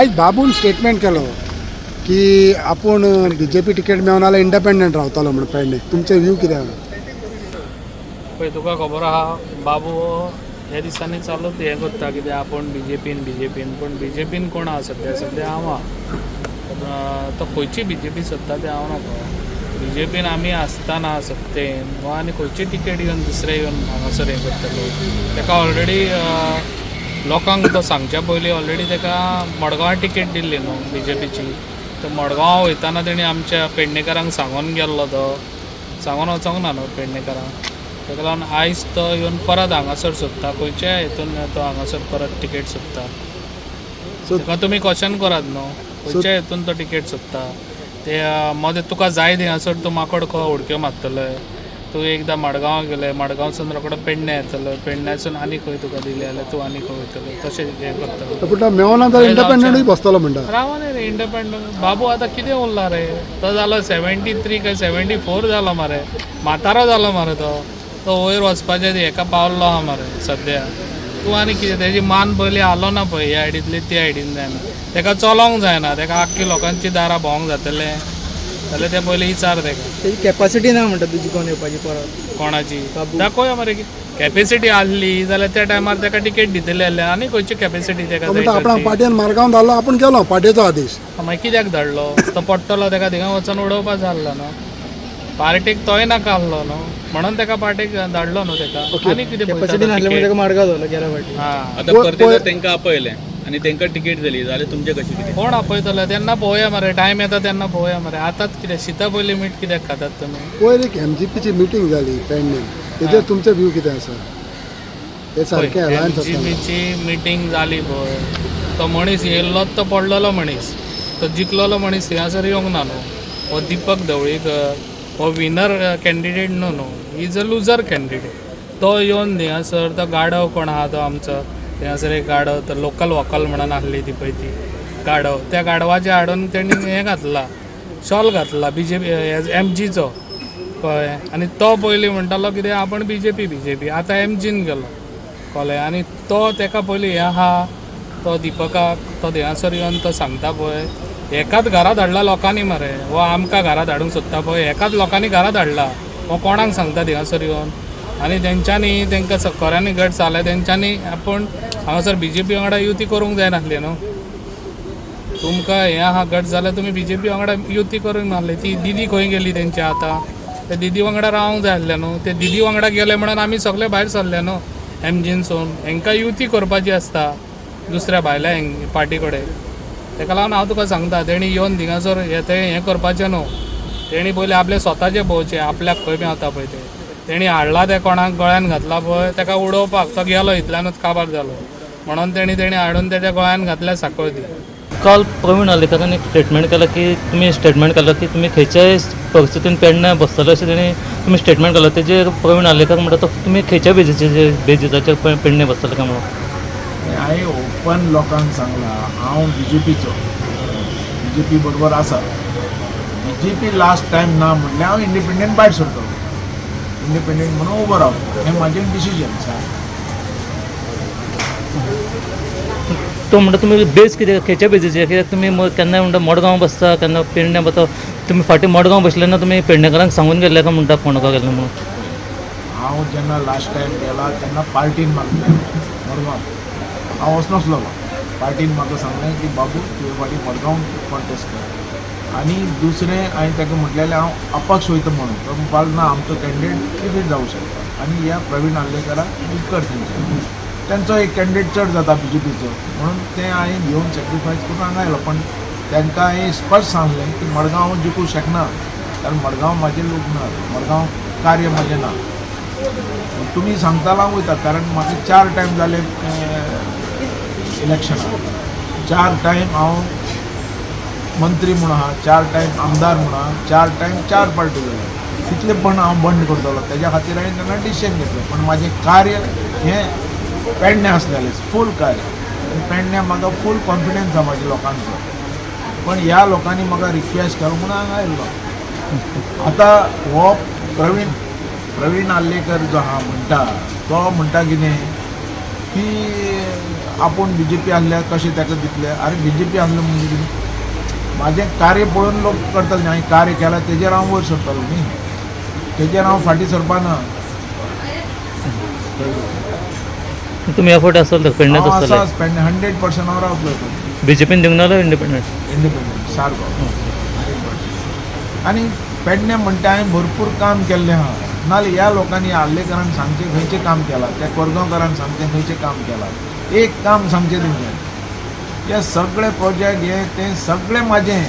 आज बाबून स्टेटमेंट केलो की आपण बीजेपी तिकेट मेळून जाल्यार इंडिपेंडंट रावतलो म्हणून पेडणे. तुमचे व्यू कितें आहा? पळय तुका खबर आहा बाबू ह्या दिसांनी चालू हें करता कितें आपूण बीजेपीन पण बीजेपीन कोण आहा सध्या हांव आहा. तो खंयची बीजेपी सत्ता ते हांव नकळो. बीजेपीन आमी आसतना सत्तेन वा आनी खंयची तिकेट येवन दुसरे येवन हांगासर हें करतलो. ताका ऑलरेडी लोकांक तो सांगच्या पयलीं ऑलरेडी ताका मडगांवां तिकेट दिल्ली न्हू बीजेपीची. तर मडगांव वयताना तेणी आमच्या पेडणेकारांक सांगून गेल्लो तो सांगून वचोंक ना न्हू पेडणेकारांक. ताका लागून आयज तो येवन परत हांगासर सोदता खंयच्याय हितून तो हांगासर परत तिकेट सोदता. ताका तुमी क्वेश्चन करात न्हू खंयच्या हितून तो तिकेट सोदता. ते मदें तुका जाय थिंगासर तूं माकड खंय उडक्यो मारतले. तूं एकदां मडगांव गेले मडगांवसून रोखडो पेडणे येतलो पेडण्यासून आनी खंय तुका दिली जाल्यार तूं आनी खंय वयतलो तशें हें करतलो. पूण मेळना जाल्यार इंडिपेंडंटूय बसतलो म्हणटा. रावा न्ही रे इंडिपेंडंट. बाबू आतां कितें उरला रे. तो जालो 73 काय 74 जालो मरे. म्हातारो जालो मरे तो वयर वचपाचें हेका पावल्लो आहा मरे सद्या. तूं आनी कितें तेजी मान पयलीं आलो ना पळय ह्या आयडींतली त्या आयडीन जायना. ताका चलोंक जायना. ताका आख्खी लोकांची दारां भोंवंक जातलें जाल्यार तें पयलीं विचार ताका. तेजी कॅपॅसिटी ना म्हणटा तुजी कोण येवपाची परत कोणाची दाखोवया मरे. कॅपॅसिटी आसली जाल्यार त्या टायमार ताका टिकेट दितली जाल्यार आनी खंयची कॅपॅसिटी ताका म्हणटा आपण पार्टीन मारगांव धाडलो आपण गेलो पार्टीचो आदेश. मागीर कित्याक धाडलो तो पडटलो ताका थिंगा वचून उडोवपाक जाल्लो न्हू. पार्टीक तोय नाका आसलो न्हू म्हणून ताका पार्टीक धाडलो न्हू ताका. आनी कितें कॅपॅसिटी नासल्यामुळे ताका मारगांव झालो गेल्या फावटी. आता परत तांकां आपयलें आनी तांकां तिकेट दिली जाल्यार तुमचें कशें कितें? कोण आपयतलो तेन्ना पळोवया मरे. टायम येता तेन्ना पळोवया मरे. आतांच कितें शिता पयलीं मीठ कित्याक खातात तुमी? पयर एक एमजीपीची मिटींग जाली पेडणे. तेजेर तुमचे व्यू कितें आसा? ते सारकें अलायन्स आसा. एमजीपीची मिटींग जाली पळय. तो मनीस येयल्लोच तो पडलेलो मनीस. तो जिखलेलो मनीस थिंगासर येवंक ना न्हू. हो दीपक ढवळीकर हो विनर कॅन्डिडेट न्हू. Is a loser candidate. तो येवन थिंगासर तो गाडव कोण आहा तो आमचो थिंगासर एक गाडव तो लोकल वॉकल म्हणून आसली ती पळय ती गाडव. त्या गाडवाचे हाडून तेणी हें घातला शॉल घातला बीजेपी एमजीचो कळ्ळें. आनी तो पयलीं म्हणटालो कितें आपण बीजेपी आतां एमजीन गेलो कळ्ळें. आनी तो ताका पयलीं हें आहा तो दिपकाक तो थिंगासर येवन तो सांगता पळय एकाच घरा धाडला लोकांनी मरे. हो आमकां घरा धाडूंक सोदता पळय एकाच लोकांनी घरा धाडला. हो कोणाक सांगता थिंगासर येवन. आनी तेंच्यांनी तांकां खऱ्यांनी गट जालें तेंच्यांनी आपूण हांगासर बीजेपी वांगडा युती करूंक जाय नासली न्हू. तुमकां हें आहा गट जाल्यार तुमी बीजेपी वांगडा युती करूंक नासली. ती दिदी खंय गेली तेंची आतां. ते दिदी वांगडा रावंक जाय आसलें न्हू. ते दिदी वांगडा गेले म्हणून आमी सगळे भायर सरले न्हू एमजीनसून. हांकां युती करपाची आसता दुसऱ्या भायल्या पार्टी कडेन. ताका लागून हांव तुका सांगता तेणी येवन थिंगासर हें करपाचें न्हू. तेणी पयलीं आपलें स्वताचें पळोवचें आपल्याक खंय मेवता पळय तें. तेणी हाडला ते कोणाक गळ्यान घातला पळय ताका उडोवपाक तो गेलो इतल्यानूच काबार जालो म्हणून तेणी हाडून तेच्या गळ्यान घातल्या साखळ दी. काल प्रवीण आलेकरान एक स्टेटमेंट केला की तुम्ही स्टेटमेंट केला की तुम्ही खंयच्याय परिस्थितीन पेडणे बसतले अशें तेणी तुम्ही स्टेटमेंट केला. तेजेर प्रवीण आलेकर म्हणटा तो तुमी खंयच्या बेजिसाचेर पेडणे बसतले काय म्हणून? हांवें ओपन लोकांक सांगला हांव बीजेपी बरोबर आसा. बीजेपी लास्ट टायम ना म्हणल्यार हांव इंडिपेंडंट भायर सरतलो. इंडिपेंडंट म्हणून उबो रावतलो हें म्हाजें डिसिजन आसा. तो म्हणटा तुमी बेज कितें खंयच्या बेजीचेर कित्याक तुमी केन्नाय म्हणटा मडगांव बसता केन्ना पेडणे बसता. तुमी फाटीं मडगांव बसले ना तुमी पेडणेकारांक सांगून गेल्ले काय म्हणटा फोंडा गेले म्हणून? हांव जेन्ना लास्ट टायम गेला तेन्ना पार्टीन म्हाका मडगांव हांव वचनासलो. पार्टीन म्हाका सांगलें की बाबू तुवें फाटीं मडगांव कॉन्टेस्ट कर. आनी दुसरें हांवें ताका म्हटलेलें हांव अपक्ष वयता म्हणून. तो म्हणपाक ना आमचो कॅन्डिडेट कितें जावं शकता. आनी ह्या प्रवीण आल्लेकराक उपकार तेंचो एक कॅन्डिडेट चड जाता बीजेपीचो म्हणून तें हांवें घेवन सॅक्रिफायस करून हांगा आयलो. पण तांकां हांवें स्पश्ट सांगलें की मडगांव जिखूंक शकना कारण मडगांव म्हाजे लोक ना. मडगांव कार्य म्हाजें ना. तुमी सांगतालां वयता कारण म्हाका 4 टायम जाले इलेक्शनाक. 4 टायम हांव मंत्री म्हूण आहा 4 टायम आमदार म्हूण आहा 4 टायम 4 पार्टी जाले. तितले पण हांव बंड करतलो तेज्या खातीर हांवें तेन्ना डिसिजन घेतलें. पण म्हाजें कार्य हें पेडणे आसलेलें फूल कार्य. पेडणे म्हाका फूल कॉन्फिडन्स आसा म्हाज्या लोकांचो. पण ह्या लोकांनी म्हाका रिक्वेस्ट केलो म्हणून हांगा आयिल्लो. आतां हो प्रवीण आल्लेकर जो आहा म्हणटा तो म्हणटा कितें की आपूण BJP आहल्या कशें ताका दितले अरे BJP आहलो म्हणजे कितें म्हाजें कार्य पळोवन लोक करतले न्ही हांवें कार्य केलां तेजेर हांव वयर सरतलो न्ही तेजेर हांव फाटीं सरपाना तुम्ही एफर्ट असेल पेडण्यात हांव आसतले आसाच पेडणे 100% हांव रावतलो हितून BJPन दिवंक नालो इंडिपेंडंट इंडिपेंडंट सारको आनी पेडणे म्हणटा हांवें भरपूर काम केल्लें आहा नाल्यार ह्या लोकांनी आर्लेकरान सांगचें खंयचें काम केलां त्या कोरगांवकारान सांगचें खंयचें काम केलां एक काम सांगचें तेंचें हे सगळे प्रोजेक्ट हे ते सगळे म्हाजें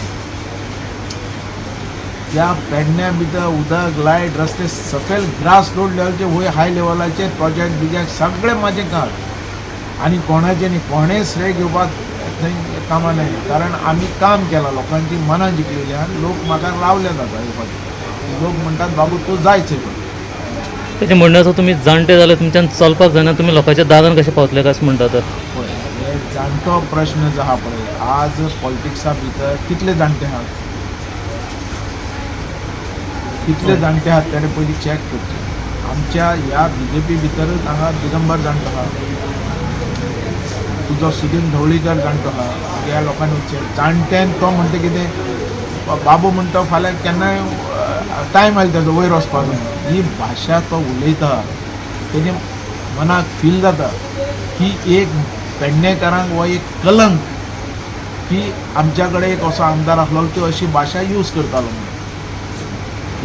ह्या पेडण्या भितर उदक लायट रस्ते सकयल ग्रास रोड लेवलचे वयर हाय लेवलाचे प्रोजेक्ट बिजेक्ट सगळे म्हाजें काम आनी कोणाचें न्ही कोणें श्रेय घेवपाक थंय कामां नाही कारण आमी काम केलां लोकांची मनां जिखलेली आनी लोक म्हाका लावले जाता हे फावटी लोक म्हणटात बाबू तूं जायच तेजें म्हणणें आसा तुमी जाणटे जाल्यार तुमच्यान चलपाक जायना तुमी लोकांच्या दारान कशें पावतले काय अशें म्हणटा तर पळय हे जाणटो प्रश्न जो आहा पळय आज पॉलिटिक्सा भितर कितले जाणटे आहात कितले जाणटे आहात तेणे पयलीं चॅक करचें आमच्या ह्या BJP भितरच हांगा दिगंबर जाणटो आहा तुजो सुदीन ढवळीकर जाणटो आहा ह्या लोकांनी विचार जाणट्यान तो म्हणटा कितें बाबू म्हणटा फाल्यां केन्नाय टायम आयलो तेजो वयर वचपाचो ही भाशा तो उलयता तेजे मनाक फील जाता की एक पेडणेकारांक हो एक कलंक की आमच्या कडेन एक असो आमदार आसलो तो अशी भाशा यूज करतालो म्हणून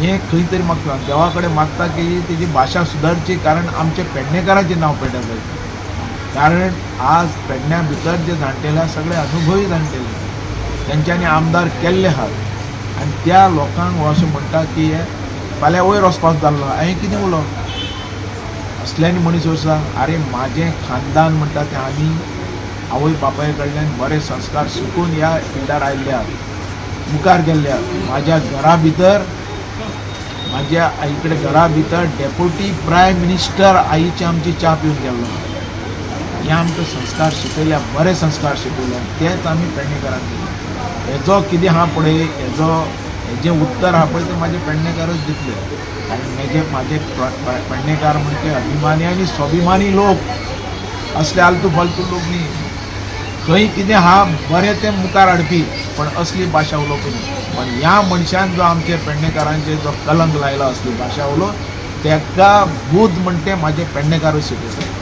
हें खंय तरी मागता देवा कडेन मागता की तेजी भाशा सुदारची कारण आमच्या पेडणेकारांचें नांव पेड्या जाय कारण आज पेडण्या भितर जे जाणटेले आहा सगळे अनुभवी जाणटेले तेंच्यांनी आमदार केल्ले आहात आनी त्या लोकांक हो अशें म्हणटा की हे फाल्यां वयर वचपाचो जाल्लो हांवें कितें उलोवप असल्यांनी मनीस वचता अरे म्हाजें खानदान म्हणटा तें आमी आवय बापाय कडल्यान बरे संस्कार शिकून ह्या फिल्डार आयिल्ले आहात मुखार गेल्ले आहात म्हाज्या घरा भितर म्हाज्या आई कडेन घरा भितर डेप्युटी प्रायम मिनिस्टर आईची आमची च्या पिवन गेल्लो हे आमकां संस्कार शिकयल्या बरे संस्कार शिकयल्या तेच आमी पेडणेकारांक दिले हेजो कितें आहा पळय हेजें उत्तर आहा पळय तें म्हाजे पेडणेकारच दितले कारण म्हाजे पेडणेकार म्हणजे अभिमानी आनी स्वाभिमानी लोक असले आलतू फालतू लोक न्ही खंय कितें आहा बरें तें मुखार हाडपी पण असली भाशा उलोवपी न्ही पण ह्या मनशान जो आमचे पेडणेकारांचेर जो कलंक लायला असली भाशा उलोवन तेका बूद म्हणटे म्हाजे पेडणेकारूच शिकयता